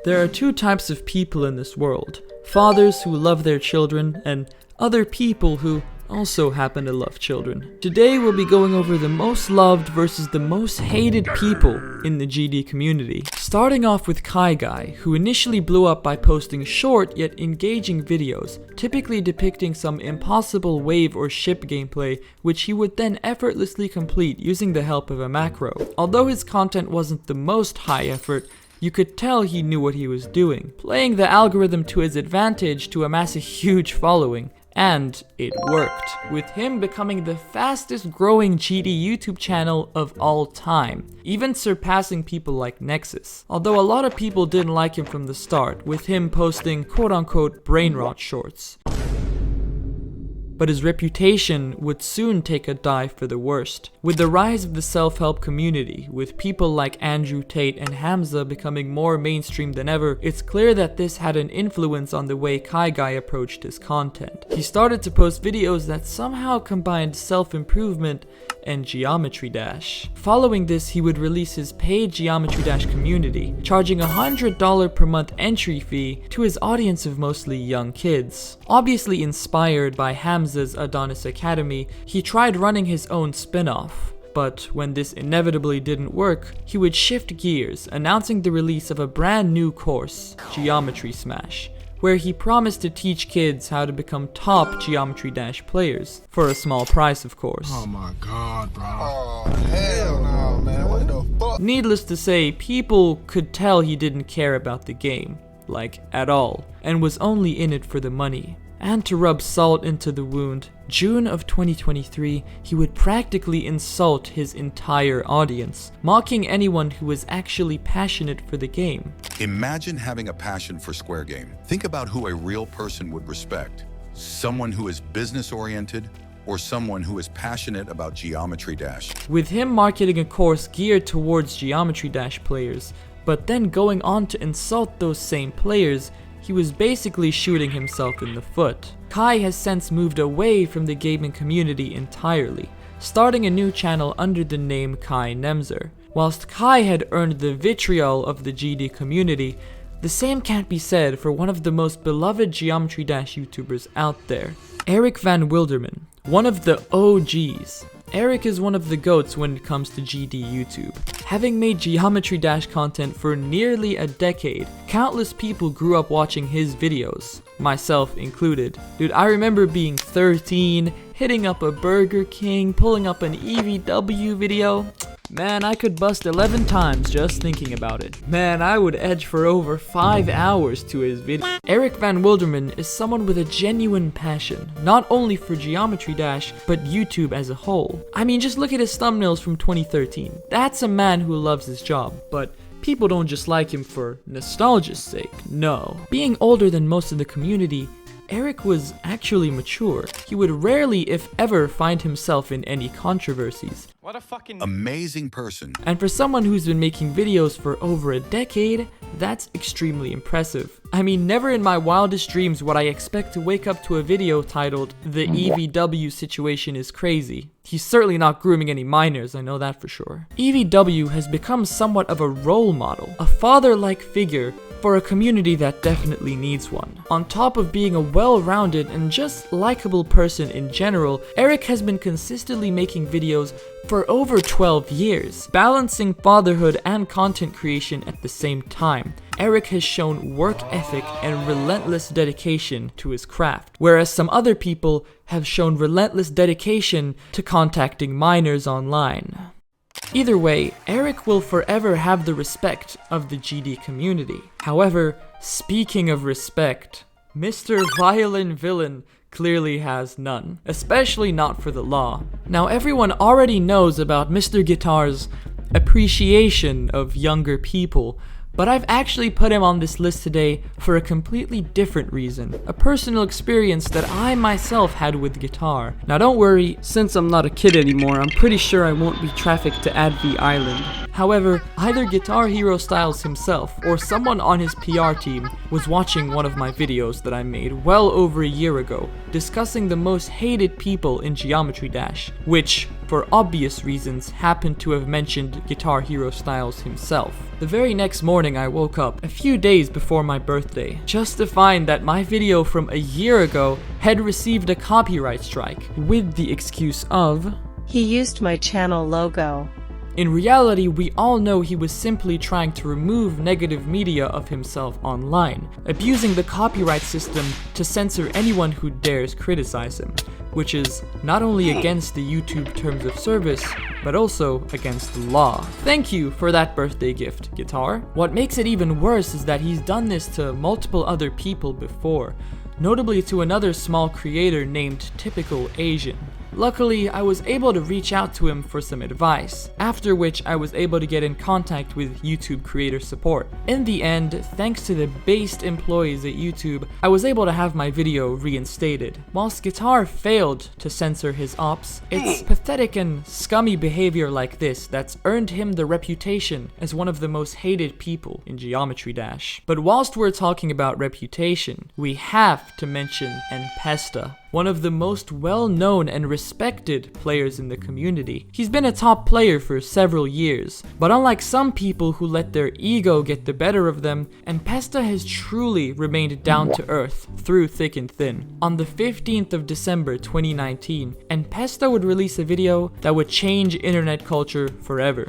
There are two types of people in this world. Fathers who love their children, and other people who also happen to love children. Today we'll be going over the most loved versus the most hated people in the GD community. Starting off with Kai Guy, who initially blew up by posting short yet engaging videos, typically depicting some impossible wave or ship gameplay, which he would then effortlessly complete using the help of a macro. Although his content wasn't the most high effort, you could tell he knew what he was doing, playing the algorithm to his advantage to amass a huge following. And it worked, with him becoming the fastest growing GD YouTube channel of all time, even surpassing people like Nexus. Although a lot of people didn't like him from the start, with him posting quote-unquote brain rot shorts. But his reputation would soon take a dive for the worst. With the rise of the self-help community, with people like Andrew Tate and Hamza becoming more mainstream than ever, it's clear that this had an influence on the way Kai Guy approached his content. He started to post videos that somehow combined self-improvement and Geometry Dash. Following this, he would release his paid Geometry Dash community, charging $100 per month entry fee to his audience of mostly young kids. Obviously inspired by Hamza's Adonis Academy, he tried running his own spin-off. But when this inevitably didn't work, he would shift gears, announcing the release of a brand new course, Geometry Smash, where he promised to teach kids how to become top Geometry Dash players, for a small price of course. Oh my god, bro. Oh, hell no, man. What the fuck? Needless to say, people could tell he didn't care about the game, like at all, and was only in it for the money. And to rub salt into the wound, June of 2023, he would practically insult his entire audience, mocking anyone who was actually passionate for the game. Imagine having a passion for Square Game. Think about who a real person would respect. Someone who is business-oriented, or someone who is passionate about Geometry Dash. With him marketing a course geared towards Geometry Dash players, but then going on to insult those same players, he was basically shooting himself in the foot. Kai has since moved away from the gaming community entirely, starting a new channel under the name Kai Nemzer. Whilst Kai had earned the vitriol of the GD community, the same can't be said for one of the most beloved Geometry Dash YouTubers out there, Eric Van Wilderman, one of the OGs. Eric is one of the GOATs when it comes to GD YouTube. Having made Geometry Dash content for nearly a decade, countless people grew up watching his videos, myself included. Dude, I remember being 13, hitting up a Burger King, pulling up an EVW video. Man, I could bust 11 times just thinking about it. Man, I would edge for over 5 hours to his video. Eric Van Wilderman is someone with a genuine passion, not only for Geometry Dash, but YouTube as a whole. I mean, just look at his thumbnails from 2013. That's a man who loves his job, but people don't just like him for nostalgia's sake, no. Being older than most of the community, Eric was actually mature. He would rarely, if ever, find himself in any controversies. What a fucking amazing person. And for someone who's been making videos for over a decade, that's extremely impressive. I mean, never in my wildest dreams would I expect to wake up to a video titled, "The EVW situation is crazy." He's certainly not grooming any minors, I know that for sure. EVW has become somewhat of a role model, a father-like figure for a community that definitely needs one. On top of being a well-rounded and just likable person in general, Eric has been consistently making videos for over 12 years, balancing fatherhood and content creation at the same time. Eric has shown work ethic and relentless dedication to his craft, whereas some other people have shown relentless dedication to contacting minors online. Either way, Eric will forever have the respect of the GD community. However, speaking of respect, Mr. Violin Villain clearly has none, especially not for the law. Now, everyone already knows about Mr. Guitar's appreciation of younger people, but I've actually put him on this list today for a completely different reason, a personal experience that I myself had with guitar. Now don't worry, since I'm not a kid anymore, I'm pretty sure I won't be trafficked to Advi Island. However, either Guitar Hero Styles himself or someone on his PR team was watching one of my videos that I made well over a year ago, discussing the most hated people in Geometry Dash, which, for obvious reasons, happened to have mentioned Guitar Hero Styles himself. The very next morning I woke up, a few days before my birthday, just to find that my video from a year ago had received a copyright strike, with the excuse of, "He used my channel logo." In reality, we all know he was simply trying to remove negative media of himself online, abusing the copyright system to censor anyone who dares criticize him, which is not only against the YouTube terms of service, but also against the law. Thank you for that birthday gift, Guitar. What makes it even worse is that he's done this to multiple other people before, notably to another small creator named Typical Asian. Luckily, I was able to reach out to him for some advice, after which I was able to get in contact with YouTube creator support. In the end, thanks to the based employees at YouTube, I was able to have my video reinstated. Whilst Guitar failed to censor his ops, it's pathetic and scummy behavior like this that's earned him the reputation as one of the most hated people in Geometry Dash. But whilst we're talking about reputation, we have to mention N-Pesta, one of the most well-known and respected players in the community. He's been a top player for several years, but unlike some people who let their ego get the better of them, N-Pesta has truly remained down to earth through thick and thin. On the 15th of December 2019, N-Pesta would release a video that would change internet culture forever.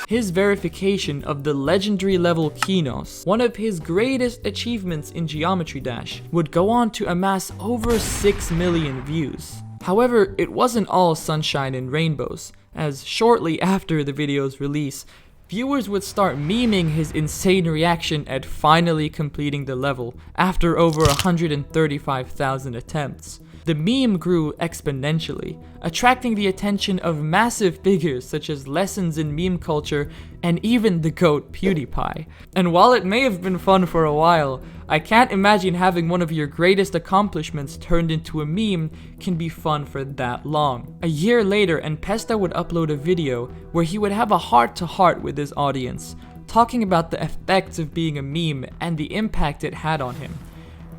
His verification of the legendary level Kinos, one of his greatest achievements in Geometry Dash, would go on to amass over 6 million views. However, it wasn't all sunshine and rainbows, as shortly after the video's release, viewers would start memeing his insane reaction at finally completing the level after over 135,000 attempts. The meme grew exponentially, attracting the attention of massive figures such as Lessons in Meme Culture and even the GOAT PewDiePie. And while it may have been fun for a while, I can't imagine having one of your greatest accomplishments turned into a meme can be fun for that long. A year later, N-Pesta would upload a video where he would have a heart-to-heart with his audience, talking about the effects of being a meme and the impact it had on him.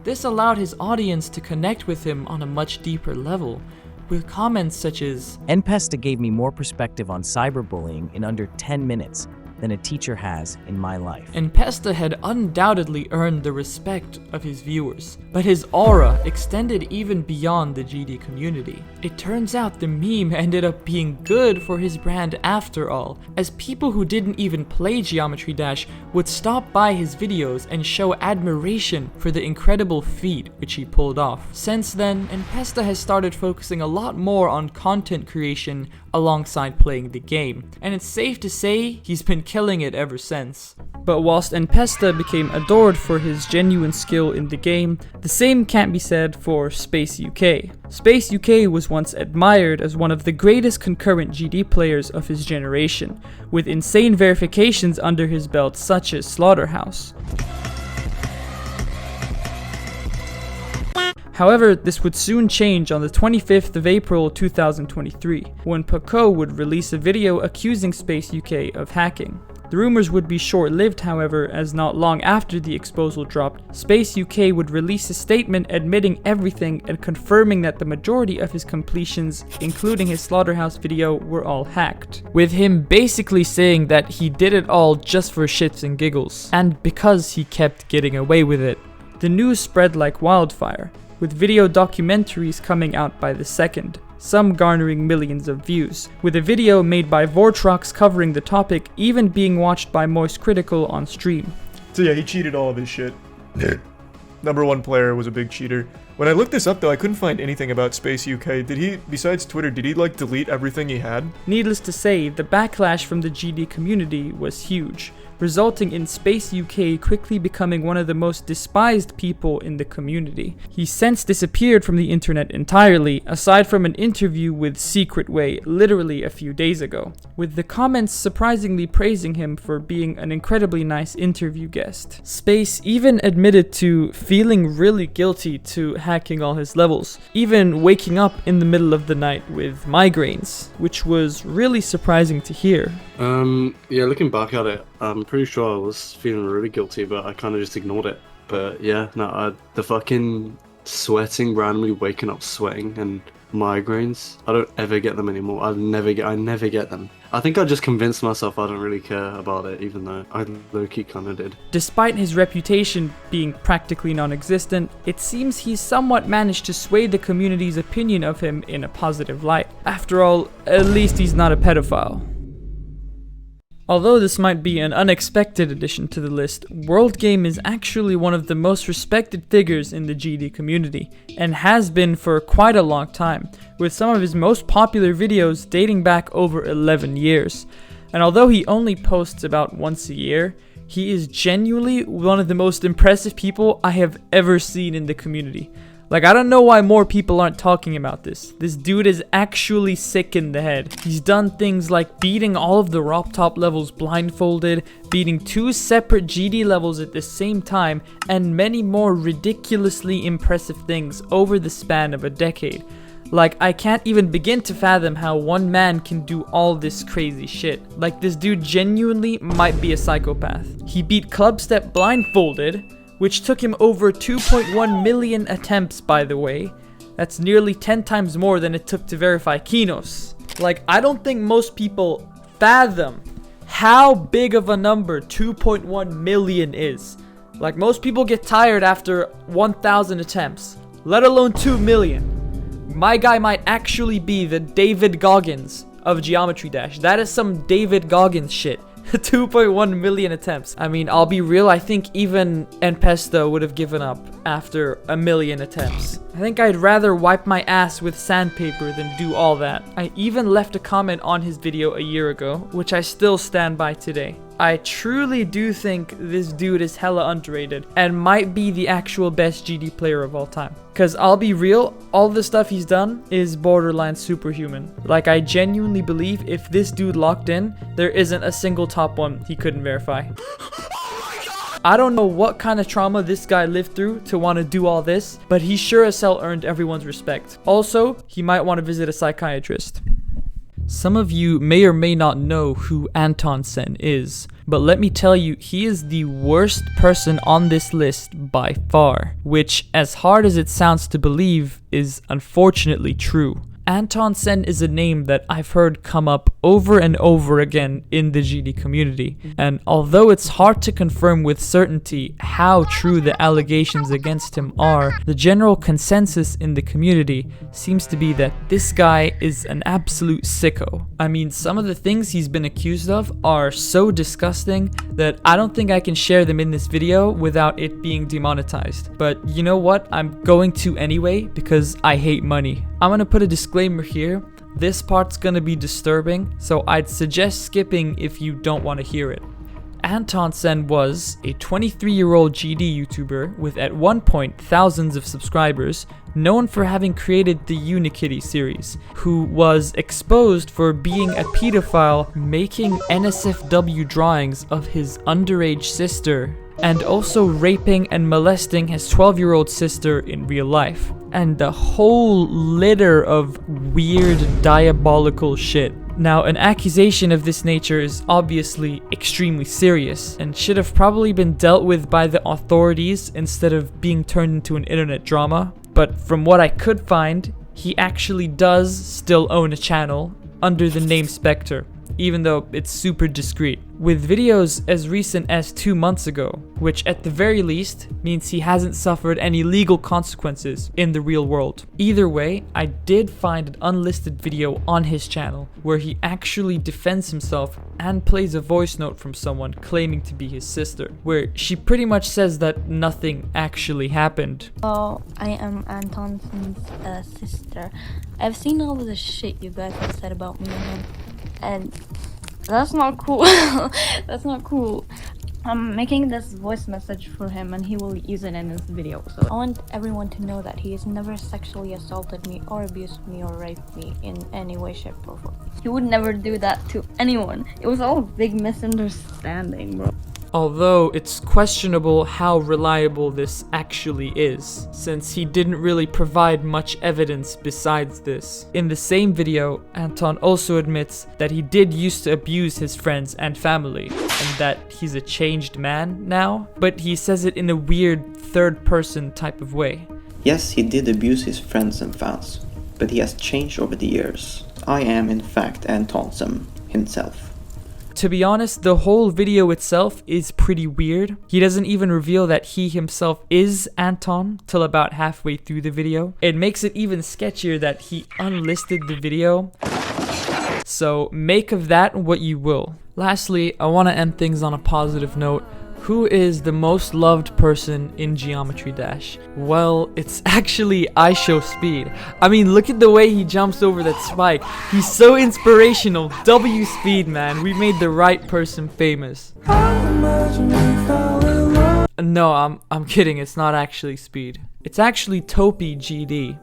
This allowed his audience to connect with him on a much deeper level, with comments such as, N-Pesta gave me more perspective on cyberbullying in under 10 minutes than a teacher has in my life. N-Pesta had undoubtedly earned the respect of his viewers, but his aura extended even beyond the GD community. It turns out the meme ended up being good for his brand after all, as people who didn't even play Geometry Dash would stop by his videos and show admiration for the incredible feat which he pulled off. Since then, N-Pesta has started focusing a lot more on content creation alongside playing the game, and it's safe to say he's been killing it ever since. But whilst N-Pesta became adored for his genuine skill in the game, the same can't be said for Space UK. Space UK was once admired as one of the greatest concurrent GD players of his generation, with insane verifications under his belt such as Slaughterhouse. However, this would soon change on the 25th of April 2023, when Paco would release a video accusing Space UK of hacking. The rumors would be short-lived, however, as not long after the exposal dropped, Space UK would release a statement admitting everything and confirming that the majority of his completions, including his Slaughterhouse video, were all hacked, with him basically saying that he did it all just for shits and giggles, and because he kept getting away with it. The news spread like wildfire, with video documentaries coming out by the second, some garnering millions of views, with a video made by Vortrox covering the topic even being watched by Moist Critical on stream. So yeah, he cheated all of his shit. #1 player was a big cheater. When I looked this up though, I couldn't find anything about Space UK. Did he, besides Twitter, did he like delete everything he had? Needless to say, the backlash from the GD community was huge, resulting in Space UK quickly becoming one of the most despised people in the community. He since disappeared from the internet entirely, aside from an interview with Secret Way literally a few days ago, with the comments surprisingly praising him for being an incredibly nice interview guest. Space even admitted to feeling really guilty to hacking all his levels, even waking up in the middle of the night with migraines, which was really surprising to hear. Yeah, looking back at it, I'm pretty sure I was feeling really guilty, but I kind of just ignored it. But yeah, no, the fucking sweating, randomly waking up sweating and migraines. I don't ever get them anymore. I never get them. I think I just convinced myself I don't really care about it, even though I low-key kind of did. Despite his reputation being practically non-existent, it seems he's somewhat managed to sway the community's opinion of him in a positive light. After all, at least he's not a pedophile. Although this might be an unexpected addition to the list, WorldGame is actually one of the most respected figures in the GD community, and has been for quite a long time, with some of his most popular videos dating back over 11 years. And although he only posts about once a year, he is genuinely one of the most impressive people I have ever seen in the community. Like, I don't know why more people aren't talking about this. This dude is actually sick in the head. He's done things like beating all of the ROP top levels blindfolded, beating 2 separate GD levels at the same time, and many more ridiculously impressive things over the span of a decade. Like, I can't even begin to fathom how one man can do all this crazy shit. Like, this dude genuinely might be a psychopath. He beat Clubstep blindfolded, which took him over 2.1 million attempts, by the way. That's nearly 10 times more than it took to verify Kinos. Like, I don't think most people fathom how big of a number 2.1 million is. Like, most people get tired after 1,000 attempts, let alone 2 million. My guy might actually be the David Goggins of Geometry Dash. That is some David Goggins shit. 2.1 million attempts. I mean, I'll be real, I think even Enpesto would have given up after 1 million attempts. I think I'd rather wipe my ass with sandpaper than do all that. I even left a comment on his video a year ago, which I still stand by today. I truly do think this dude is hella underrated and might be the actual best GD player of all time. Cause I'll be real, all the stuff he's done is borderline superhuman. Like, I genuinely believe if this dude locked in, there isn't a single top 1 he couldn't verify. I don't know what kind of trauma this guy lived through to want to do all this, but he sure as hell earned everyone's respect. Also, he might want to visit a psychiatrist. Some of you may or may not know who Anton Sen is, but let me tell you, he is the worst person on this list by far, which, as hard as it sounds to believe, is unfortunately true. Anton Sen is a name that I've heard come up over and over again in the GD community, and although it's hard to confirm with certainty how true the allegations against him are, the general consensus in the community seems to be that this guy is an absolute sicko. I mean, some of the things he's been accused of are so disgusting that I don't think I can share them in this video without it being demonetized. But you know what? I'm going to anyway because I hate money. I'm gonna put a disclaimer here. This part's gonna be disturbing, so I'd suggest skipping if you don't want to hear it. Anton Sen was a 23-year-old GD YouTuber with at one point thousands of subscribers, known for having created the Unikitty series, who was exposed for being a pedophile making NSFW drawings of his underage sister, and also raping and molesting his 12-year-old sister in real life. And a whole litter of weird, diabolical shit. Now, an accusation of this nature is obviously extremely serious and should have probably been dealt with by the authorities instead of being turned into an internet drama. But from what I could find, he actually does still own a channel under the name Spectre, even though it's super discreet, with videos as recent as 2 months ago, which at the very least means he hasn't suffered any legal consequences in the real world. Either way, I did find an unlisted video on his channel where he actually defends himself and plays a voice note from someone claiming to be his sister, where she pretty much says that nothing actually happened. Oh, I am Anton's sister. I've seen all of the shit you guys have said about me and him, and that's not cool. That's not cool. I'm making this voice message for him and he will use it in his video. So I want everyone to know that he has never sexually assaulted me or abused me or raped me in any way, shape, or form. He would never do that to anyone. It was all a big misunderstanding, bro. Although it's questionable how reliable this actually is, since he didn't really provide much evidence besides this. In the same video, Anton also admits that he did used to abuse his friends and family, and that he's a changed man now, but he says it in a weird third-person type of way. Yes, he did abuse his friends and fans. but he has changed over the years. I am in fact Antonsen himself. To be honest, the whole video itself is pretty weird. He doesn't even reveal that he himself is Anton till about halfway through the video. It makes it even sketchier that he unlisted the video. So make of that what you will. Lastly, I want to end things on a positive note. Who is the most loved person in Geometry Dash? Well, it's actually IShowSpeed. I mean, look at the way he jumps over that spike. He's so inspirational. W Speed, man. We made the right person famous. No, I'm kidding. It's not actually Speed. It's actually Topi GD.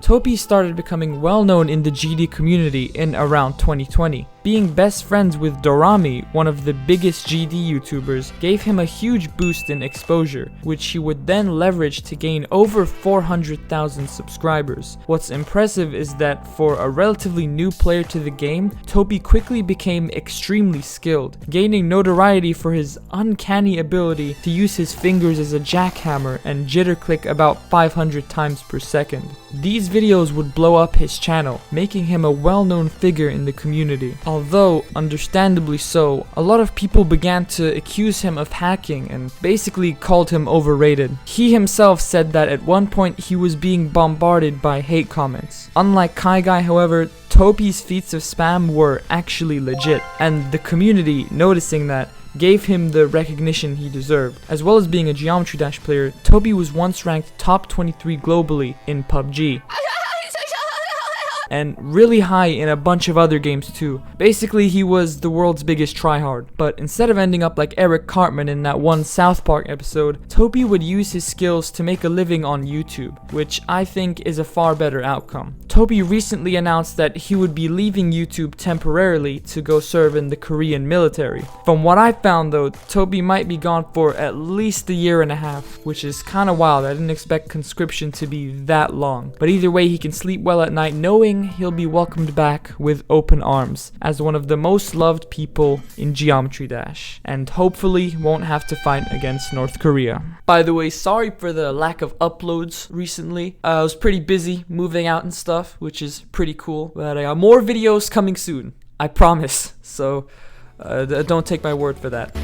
Topi started becoming well known in the GD community in around 2020. Being best friends with Dorami, one of the biggest GD YouTubers, gave him a huge boost in exposure, which he would then leverage to gain over 400,000 subscribers. What's impressive is that for a relatively new player to the game, Topi quickly became extremely skilled, gaining notoriety for his uncanny ability to use his fingers as a jackhammer and jitter click about 500 times per second. These videos would blow up his channel, making him a well-known figure in the community. Although, understandably so, a lot of people began to accuse him of hacking and basically called him overrated. He himself said that at one point he was being bombarded by hate comments. Unlike Kai Guy, however, Topi's feats of spam were actually legit, and the community, noticing that, gave him the recognition he deserved. As well as being a Geometry Dash player, Topi was once ranked top 23 globally in PUBG. And really high in a bunch of other games too. Basically, he was the world's biggest tryhard. But instead of ending up like Eric Cartman in that one South Park episode, Topi would use his skills to make a living on YouTube, which I think is a far better outcome. Topi recently announced that he would be leaving YouTube temporarily to go serve in the Korean military. From what I found though, Topi might be gone for at least a year and a half, which is kinda wild. I didn't expect conscription to be that long. But either way, he can sleep well at night knowing he'll be welcomed back with open arms as one of the most loved people in Geometry Dash, and hopefully won't have to fight against North Korea. By the way, sorry for the lack of uploads recently. I was pretty busy moving out and stuff, which is pretty cool, but I got more videos coming soon, I promise, so don't take my word for that.